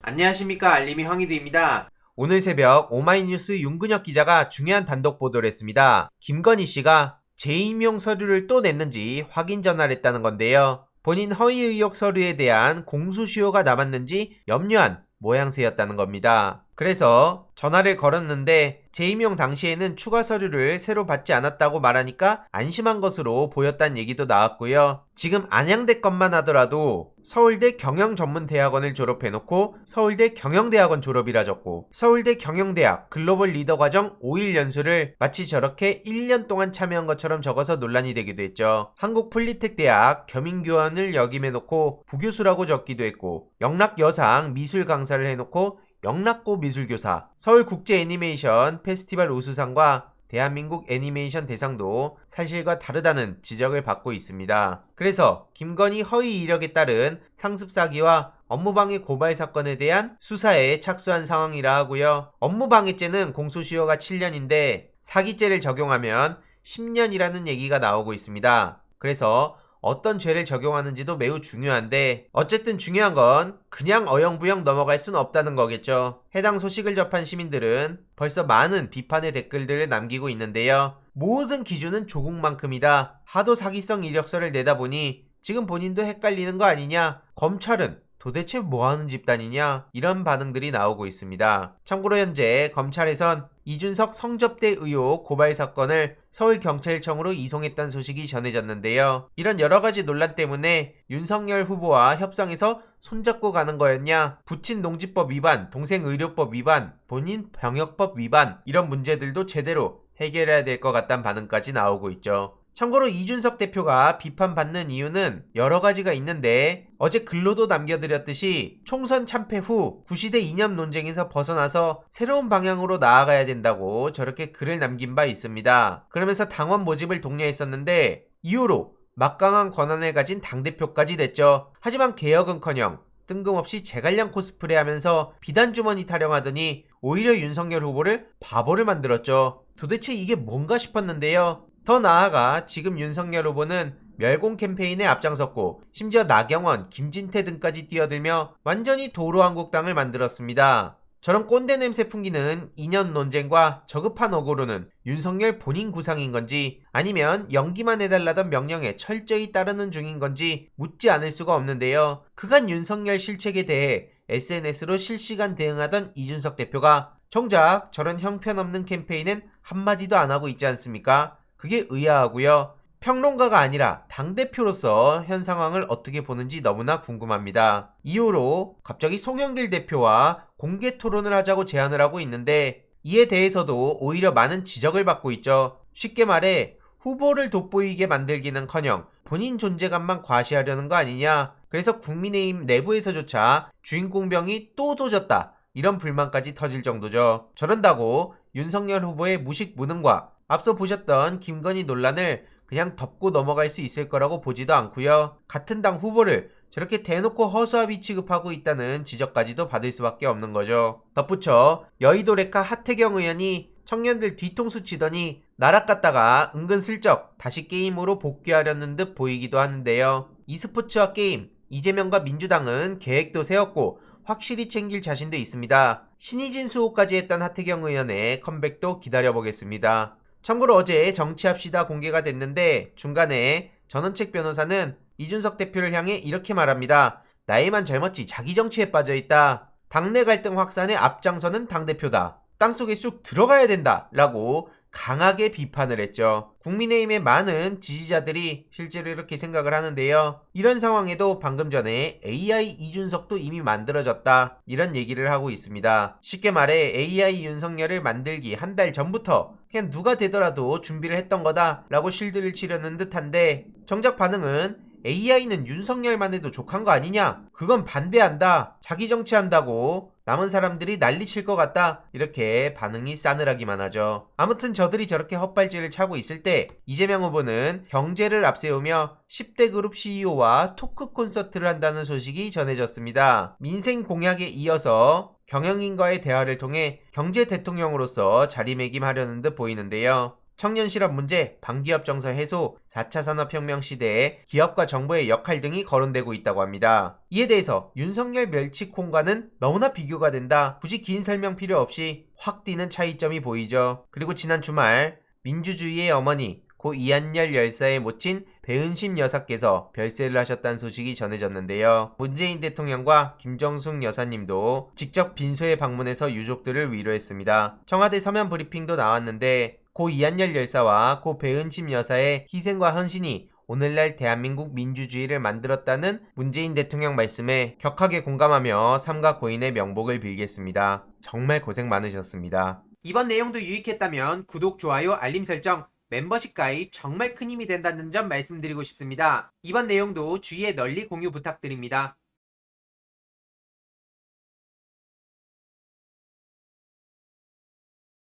안녕하십니까, 알림이 황희두입니다. 오늘 새벽 오마이뉴스 윤근혁 기자가 중요한 단독 보도를 했습니다. 김건희 씨가 재임용 서류를 또 냈는지 확인 전화를 했다는 건데요. 본인 허위 의혹 서류에 대한 공소시효가 남았는지 염려한 모양새였다는 겁니다. 그래서 전화를 걸었는데 재임용 당시에는 추가 서류를 새로 받지 않았다고 말하니까 안심한 것으로 보였다는 얘기도 나왔고요. 지금 안양대 것만 하더라도 서울대 경영전문대학원을 졸업해놓고 서울대 경영대학원 졸업이라 적고 서울대 경영대학 글로벌 리더과정 5일 연수를 마치 저렇게 1년 동안 참여한 것처럼 적어서 논란이 되기도 했죠. 한국폴리텍대학 겸임교원을 역임해놓고 부교수라고 적기도 했고 영락여상 미술 강사를 해놓고 영락고 미술교사, 서울국제애니메이션 페스티벌 우수상과 대한민국 애니메이션 대상도 사실과 다르다는 지적을 받고 있습니다. 그래서 김건희 허위 이력에 따른 상습 사기와 업무방해 고발 사건에 대한 수사에 착수한 상황이라 하고요. 업무방해죄는 공소시효가 7년인데 사기죄를 적용하면 10년이라는 얘기가 나오고 있습니다. 그래서 어떤 죄를 적용하는지도 매우 중요한데 어쨌든 중요한 건 그냥 어영부영 넘어갈 순 없다는 거겠죠. 해당 소식을 접한 시민들은 벌써 많은 비판의 댓글들을 남기고 있는데요. 모든 기준은 조국만큼이다. 하도 사기성 이력서를 내다 보니 지금 본인도 헷갈리는 거 아니냐? 검찰은 도대체 뭐하는 집단이냐? 이런 반응들이 나오고 있습니다. 참고로 현재 검찰에선 이준석 성접대 의혹 고발 사건을 서울경찰청으로 이송했다는 소식이 전해졌는데요. 이런 여러가지 논란 때문에 윤석열 후보와 협상에서 손잡고 가는 거였냐, 부친 농지법 위반, 동생 의료법 위반, 본인 병역법 위반 이런 문제들도 제대로 해결해야 될 것 같다는 반응까지 나오고 있죠. 참고로 이준석 대표가 비판받는 이유는 여러 가지가 있는데 어제 글로도 남겨드렸듯이 총선 참패 후 구시대 이념 논쟁에서 벗어나서 새로운 방향으로 나아가야 된다고 저렇게 글을 남긴 바 있습니다. 그러면서 당원 모집을 독려했었는데 이후로 막강한 권한을 가진 당대표까지 됐죠. 하지만 개혁은커녕 뜬금없이 제갈량 코스프레 하면서 비단주머니 타령하더니 오히려 윤석열 후보를 바보를 만들었죠. 도대체 이게 뭔가 싶었는데요. 더 나아가 지금 윤석열 후보는 멸공 캠페인에 앞장섰고 심지어 나경원, 김진태 등까지 뛰어들며 완전히 도로한국당을 만들었습니다. 저런 꼰대 냄새 풍기는 이념 논쟁과 저급한 어고로는 윤석열 본인 구상인 건지 아니면 연기만 해달라던 명령에 철저히 따르는 중인 건지 묻지 않을 수가 없는데요. 그간 윤석열 실책에 대해 SNS로 실시간 대응하던 이준석 대표가 정작 저런 형편없는 캠페인은 한마디도 안 하고 있지 않습니까? 그게 의아하고요. 평론가가 아니라 당대표로서 현 상황을 어떻게 보는지 너무나 궁금합니다. 이후로 갑자기 송영길 대표와 공개 토론을 하자고 제안을 하고 있는데 이에 대해서도 오히려 많은 지적을 받고 있죠. 쉽게 말해 후보를 돋보이게 만들기는커녕 본인 존재감만 과시하려는 거 아니냐. 그래서 국민의힘 내부에서조차 주인공병이 또 도졌다. 이런 불만까지 터질 정도죠. 저런다고 윤석열 후보의 무식 무능과 앞서 보셨던 김건희 논란을 그냥 덮고 넘어갈 수 있을 거라고 보지도 않고요. 같은 당 후보를 저렇게 대놓고 허수아비 취급하고 있다는 지적까지도 받을 수밖에 없는 거죠. 덧붙여 여의도 레카 하태경 의원이 청년들 뒤통수 치더니 나락 갔다가 은근슬쩍 다시 게임으로 복귀하려는 듯 보이기도 하는데요. e스포츠와 게임, 이재명과 민주당은 계획도 세웠고 확실히 챙길 자신도 있습니다. 신의진 수호까지 했던 하태경 의원의 컴백도 기다려보겠습니다. 참고로 어제 정치합시다 공개가 됐는데 중간에 전원책 변호사는 이준석 대표를 향해 이렇게 말합니다. 나이만 젊었지 자기 정치에 빠져있다. 당내 갈등 확산에 앞장서는 당대표다. 땅속에 쑥 들어가야 된다. 라고 강하게 비판을 했죠. 국민의힘의 많은 지지자들이 실제로 이렇게 생각을 하는데요. 이런 상황에도 방금 전에 AI 이준석도 이미 만들어졌다. 이런 얘기를 하고 있습니다. 쉽게 말해 AI 윤석열을 만들기 한 달 전부터 그냥 누가 되더라도 준비를 했던 거다 라고 실드를 치려는 듯한데 정작 반응은 AI는 윤석열만 해도 족한 거 아니냐? 그건 반대한다. 자기 정치한다고 남은 사람들이 난리칠 것 같다. 이렇게 반응이 싸늘하기만 하죠. 아무튼 저들이 저렇게 헛발질을 차고 있을 때 이재명 후보는 경제를 앞세우며 10대 그룹 CEO와 토크 콘서트를 한다는 소식이 전해졌습니다. 민생 공약에 이어서 경영인과의 대화를 통해 경제 대통령으로서 자리매김하려는 듯 보이는데요. 청년 실업 문제, 반기업 정서 해소, 4차 산업혁명 시대에 기업과 정부의 역할 등이 거론되고 있다고 합니다. 이에 대해서 윤석열 멸치콩과는 너무나 비교가 된다. 굳이 긴 설명 필요 없이 확 띄는 차이점이 보이죠. 그리고 지난 주말 민주주의의 어머니 고 이한열 열사의 모친 배은심 여사께서 별세를 하셨다는 소식이 전해졌는데요. 문재인 대통령과 김정숙 여사님도 직접 빈소에 방문해서 유족들을 위로했습니다. 청와대 서면 브리핑도 나왔는데 고 이한열 열사와 고 배은심 여사의 희생과 헌신이 오늘날 대한민국 민주주의를 만들었다는 문재인 대통령 말씀에 격하게 공감하며 삼가 고인의 명복을 빌겠습니다. 정말 고생 많으셨습니다. 이번 내용도 유익했다면 구독, 좋아요, 알림 설정, 멤버십 가입 정말 큰 힘이 된다는 점 말씀드리고 싶습니다. 이번 내용도 주위에 널리 공유 부탁드립니다.